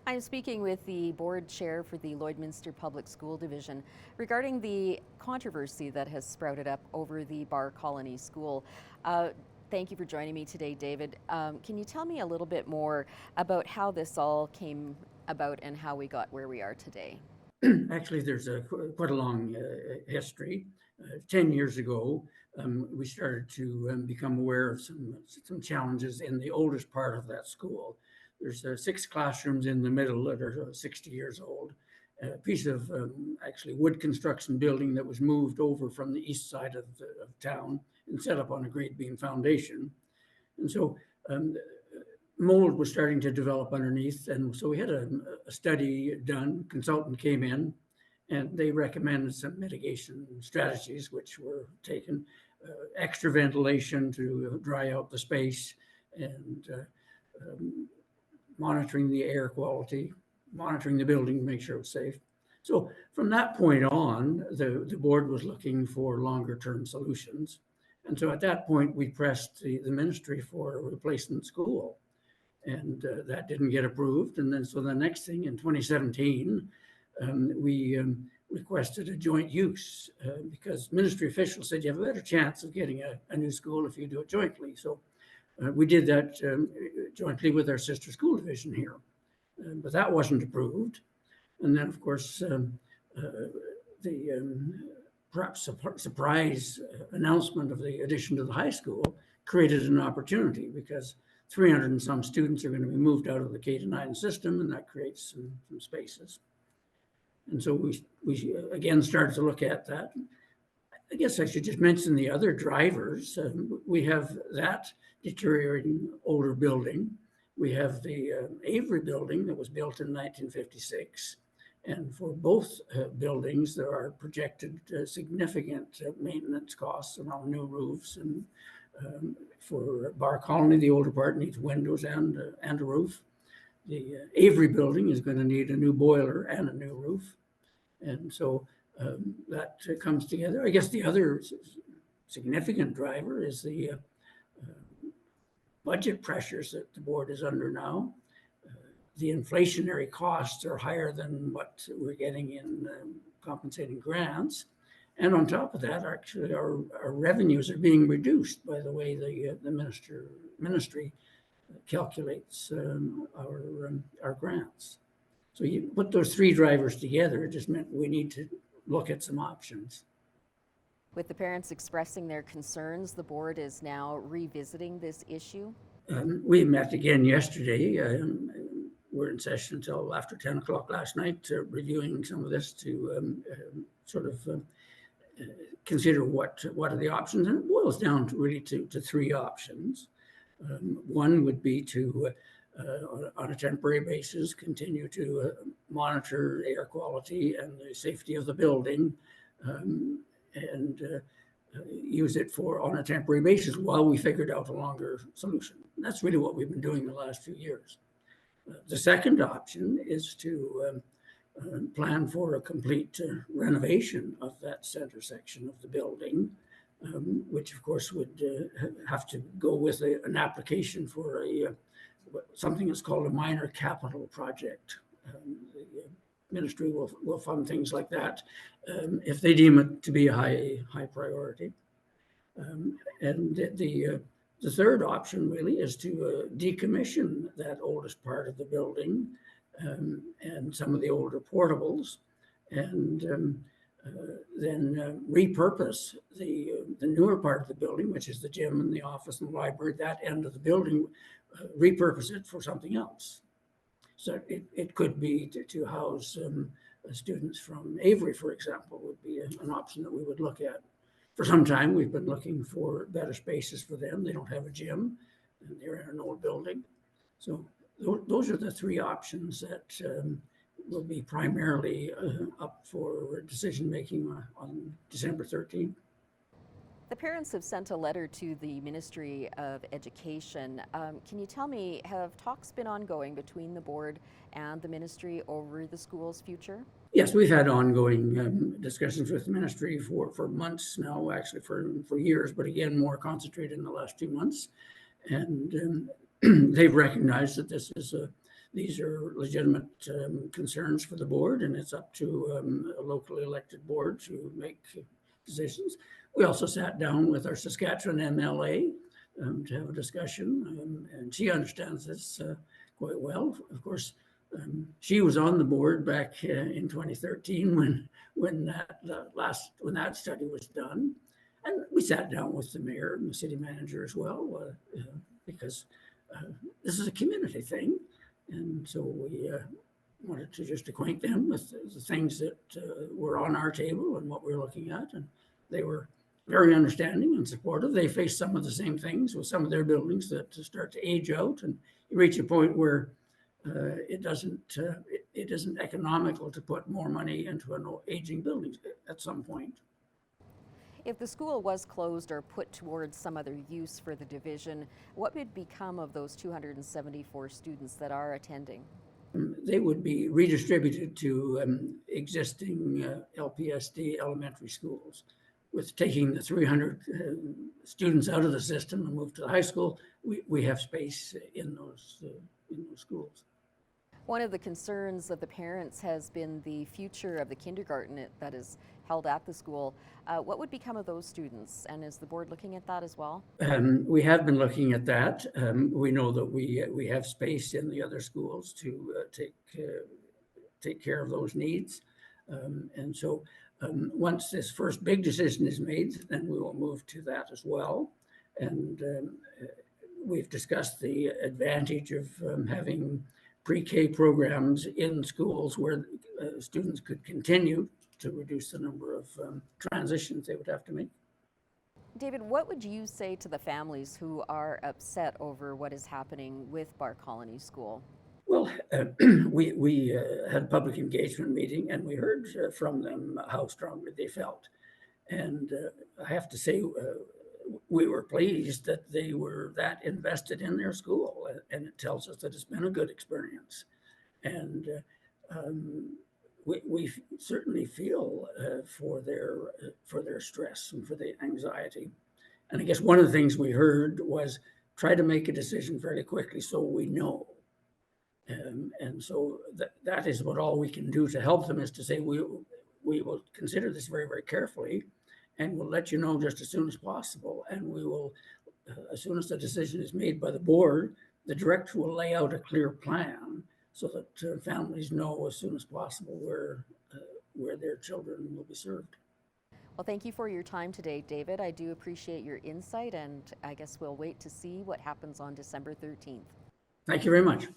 I'm speaking with the board chair for the Lloydminster Public School Division regarding the controversy that has sprouted up over the Barr Colony School. Thank you for joining me today, David. Can you tell me a little bit more about how this all came about and how we got where we are today? Actually, there's quite a long history. 10 years ago, we started to become aware of some challenges in the oldest part of that school. There's 6 classrooms in the middle that are 60 years old. A piece of actually wood construction building that was moved over from the east side of town and set up on a grade beam foundation. And so mold was starting to develop underneath. And so we had a study done, consultant came in, and they recommended some mitigation strategies, which were taken, extra ventilation to dry out the space, and monitoring the air quality, monitoring the building to make sure it was safe. So from that point on, the board was looking for longer term solutions. And so at that point, we pressed the ministry for a replacement school. And that didn't get approved. And then so the next thing in 2017, we requested a joint use because ministry officials said you have a better chance of getting a new school if you do it jointly. So we did that jointly with our sister school division here, but that wasn't approved. And then, of course, the perhaps surprise announcement of the addition to the high school created an opportunity because 300 and some students are going to be moved out of the K-9 system, and that creates some spaces. And so we again started to look at that. I guess I should just mention the other drivers. We have that deteriorating older building. We have the Avery building that was built in 1956. And for both buildings, there are projected significant maintenance costs around new roofs. And for Barr Colony, the older part needs windows and a roof. The Avery building is going to need a new boiler and a new roof. And so that comes together. I guess the other significant driver is the budget pressures that the board is under now. The inflationary costs are higher than what we're getting in compensating grants. And on top of that, actually, our revenues are being reduced by the way the ministry calculates our grants. So you put those 3 drivers together, it just meant we need to look at some options. With the parents expressing their concerns, the board is now revisiting this issue. We met again yesterday. We're in session until after 10 o'clock last night, reviewing some of this to sort of consider what are the options. And it boils down to really to 3 options. One would be to, on a temporary basis, continue to monitor air quality and the safety of the building and use it on a temporary basis while we figured out a longer solution. And that's really what we've been doing the last few years. The second option is to plan for a complete renovation of that center section of the building, which of course would have to go with an application for something that's called a minor capital project. The ministry will fund things like that if they deem it to be a high priority. And the third option really is to decommission that oldest part of the building and some of the older portables, and then repurpose the newer part of the building, which is the gym and the office and the library, that end of the building, repurpose it for something else. So it could be to house students from Avery, for example, would be an option that we would look at. For some time, we've been looking for better spaces for them. They don't have a gym, and they're in an old building. So those are the 3 options that will be primarily up for decision making on December 13th. The parents have sent a letter to the Ministry of Education. Can you tell me, have talks been ongoing between the board and the ministry over the school's future? Yes, we've had ongoing discussions with the ministry for months now, actually for years, but again, more concentrated in the last 2 months. And they've recognized that this is these are legitimate concerns for the board, and it's up to a locally elected board to make decisions. We also sat down with our Saskatchewan MLA to have a discussion, and she understands this quite well. Of course, she was on the board back in 2013 when that study was done, and we sat down with the mayor and the city manager as well because this is a community thing, and so we wanted to just acquaint them with the things that were on our table and what we were looking at, and they were very understanding and supportive. They face some of the same things with some of their buildings that start to age out, and you reach a point where it isn't economical to put more money into an aging building at some point. If the school was closed or put towards some other use for the division, what would become of those 274 students that are attending? They would be redistributed to existing LPSD elementary schools. With taking the 300 students out of the system and move to the high school, we have space in those schools. One of the concerns of the parents has been the future of the kindergarten that is held at the school. What would become of those students, and is the board looking at that as well? We have been looking at that. We know that we have space in the other schools to take care of those needs, and so once this first big decision is made, then we will move to that as well. And we've discussed the advantage of having pre-K programs in schools where students could continue to reduce the number of transitions they would have to make. David, what would you say to the families who are upset over what is happening with Barr Colony School? Well, we had a public engagement meeting, and we heard from them how strongly they felt. And I have to say, we were pleased that they were that invested in their school, and it tells us that it's been a good experience. And we certainly feel for their stress and for the anxiety. And I guess one of the things we heard was try to make a decision fairly quickly so we know. And so that is what all we can do to help them, is to say we will consider this very, very carefully, and we'll let you know just as soon as possible. And we will, as soon as the decision is made by the board, the director will lay out a clear plan so that families know as soon as possible where their children will be served. Well, thank you for your time today, David. I do appreciate your insight, and I guess we'll wait to see what happens on December 13th. Thank you very much.